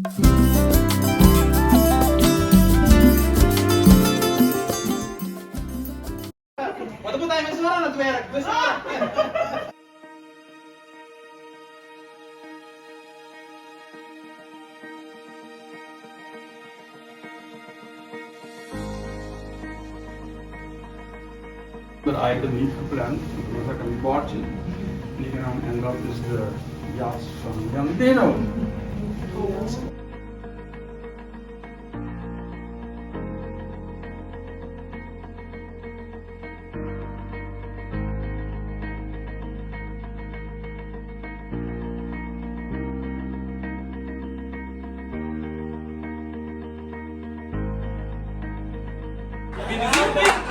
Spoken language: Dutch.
Wat moet hij met z'n aan het werk? Dat item niet gepland, dat was ook een bordje. En dat is de jas van Jan Dino. Wie